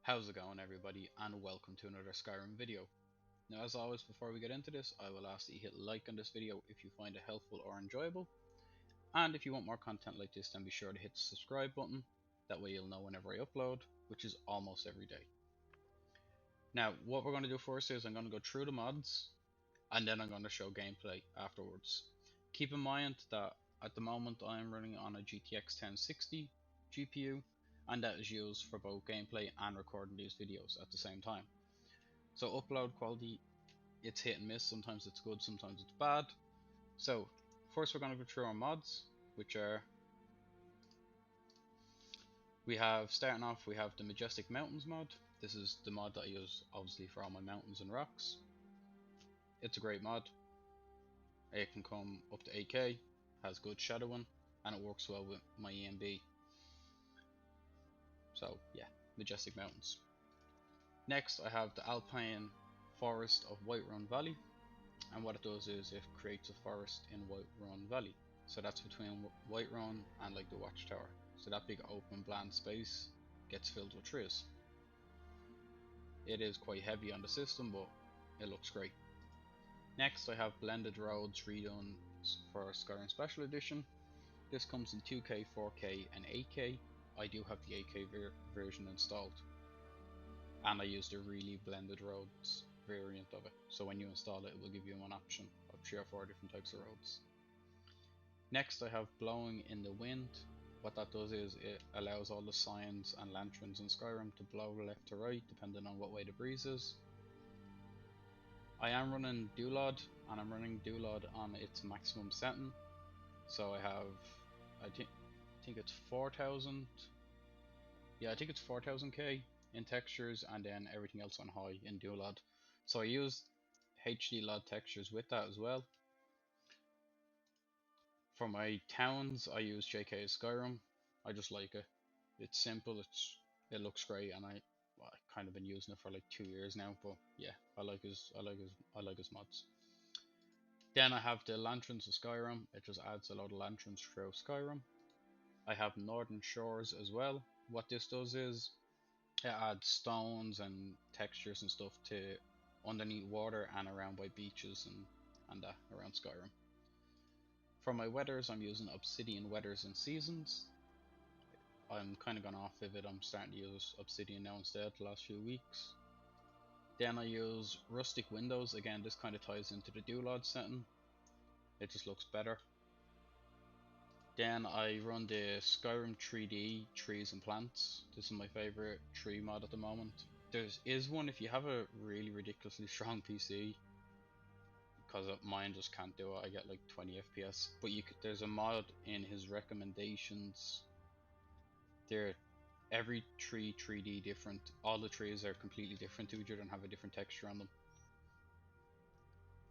How's it going, everybody, and welcome to another Skyrim video. Now, as always, before we get into this, I will ask that you hit like on this video if you find it helpful or enjoyable, and if you want more content like this, then be sure to hit the subscribe button. That way you'll know whenever I upload, which is almost every day. Now, what we're going to do first is I'm going to go through the mods, and then I'm going to show gameplay afterwards. Keep in mind that at the moment I am running on a GTX 1060 GPU, and that is used for both gameplay and recording these videos at the same time. So upload quality, it's hit and miss. Sometimes it's good, sometimes it's bad. So first we're going to go through our mods, which are, starting off, we have the Majestic Mountains mod. This is the mod that I use obviously for all my mountains and rocks. It's a great mod. It can come up to 8K, has good shadowing, and it works well with my EMB. So yeah, Majestic Mountains. Next I have the Alpine Forest of Whiterun Valley, and what it does is it creates a forest in Whiterun Valley. So that's between Whiterun and like the Watchtower. So that big open bland space gets filled with trees. It is quite heavy on the system, but it looks great. Next I have Blended Roads redone for Skyrim Special Edition. This comes in 2K, 4K and 8K. I do have the 8K version installed, and I use the really Blended Roads variant of it. So when you install it, it will give you an option of 3 or 4 different types of roads. Next I have Blowing in the Wind. What that does is it allows all the signs and lanterns in Skyrim to blow left to right depending on what way the breeze is. I am running DynDolod, and I'm running DynDolod on its maximum setting. So I have, I think it's 4000. Yeah, I think it's 4000k in textures, and then everything else on high in DynDolod. So I use HDLOD textures with that as well. For my towns, I use JK Skyrim. I just like it. It's simple. It looks great, and I've kind of been using it for like 2 years now. But yeah, I like his mods. Then I have the Lanterns of Skyrim. It just adds a lot of lanterns throughout Skyrim. I have Northern Shores as well. What this does is it adds stones and textures and stuff to underneath water and around by beaches and around Skyrim. For my weathers, I'm using Obsidian Weathers and Seasons. I'm kind of gone off of it. I'm starting to use Obsidian now instead the last few weeks. Then I use Rustic Windows. Again, this kind of ties into the DynDolod setting. It just looks better. Then I run the Skyrim 3D Trees and Plants. This is my favorite tree mod at the moment. There is one if you have a really ridiculously strong PC, because mine just can't do it. I get like 20 FPS. But there's a mod in his recommendations. Every tree 3D different. All the trees are completely different to each other and have a different texture on them.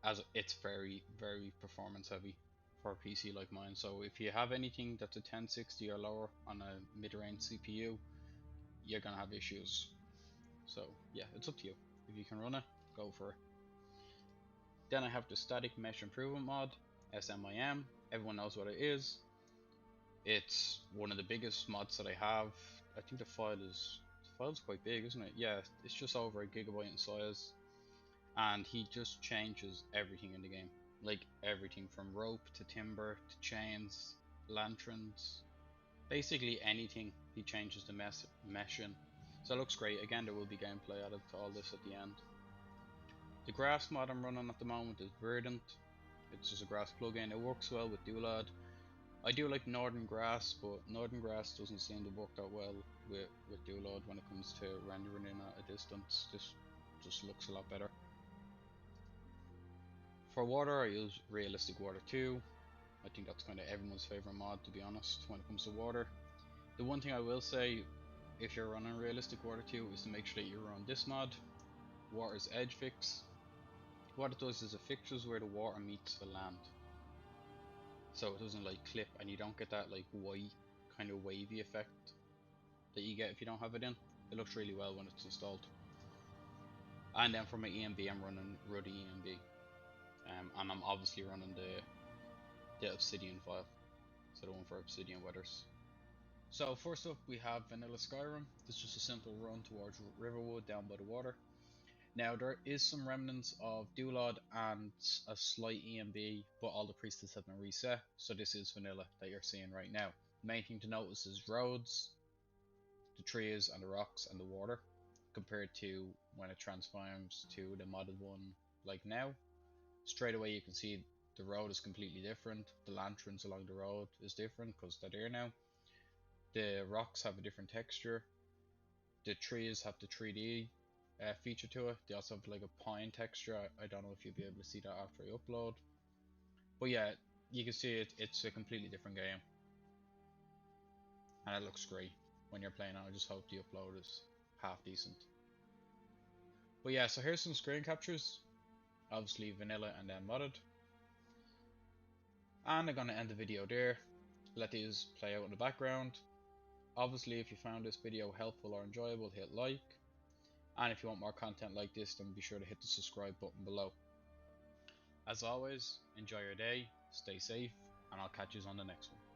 As it's very, very performance heavy for a PC like mine. So if you have anything that's a 1060 or lower on a mid-range CPU, you're gonna have issues. So yeah, it's up to you. If you can run it, go for it. Then I have the Static Mesh Improvement mod, SMIM. Everyone knows what it is. It's one of the biggest mods that I have. I think the file's quite big, isn't it? Yeah, it's just over a gigabyte in size. And he just changes everything in the game. Like everything from rope to timber to chains, lanterns. Basically anything, he changes the mesh in. So it looks great. Again, there will be gameplay added to all this at the end. The grass mod I'm running at the moment is Verdant. It's just a grass plugin. It works well with DynDolod. I do like Northern Grass, but Northern Grass doesn't seem to work that well with DynDolod when it comes to rendering in at a distance. This just looks a lot better. For water, I use Realistic Water 2. I think that's kind of everyone's favorite mod, to be honest, when it comes to water. The one thing I will say, if you're running Realistic Water 2, is to make sure that you run this mod, Water's Edge Fix. What it does is it fixes where the water meets the land, so it doesn't like clip, and you don't get that like white kind of wavy effect that you get if you don't have it in. It looks really well when it's installed. And then for my EMB, I'm running Ruddy EMB, and I'm obviously running the Obsidian file, so the one for Obsidian Weathers. So first up we have vanilla Skyrim. It's just a simple run towards Riverwood down by the water. Now there is some remnants of DynDolod and a slight EMB, but all the priestless have been reset, so this is vanilla that you're seeing right now. Main thing to notice is roads, the trees and the rocks and the water, compared to when it transforms to the modded one like now. Straight away you can see the road is completely different, the lanterns along the road is different because they're there now. The rocks have a different texture, the trees have the 3D feature to it. They also have like a pine texture. I don't know if you'll be able to see that after I upload. But yeah, you can see it's a completely different game. And it looks great when you're playing on. I just hope the upload is half decent. But yeah, so here's some screen captures. Obviously vanilla and then modded. And I'm going to end the video there. Let these play out in the background. Obviously if you found this video helpful or enjoyable, hit like. And if you want more content like this, then be sure to hit the subscribe button below. As always, enjoy your day, stay safe, and I'll catch you on the next one.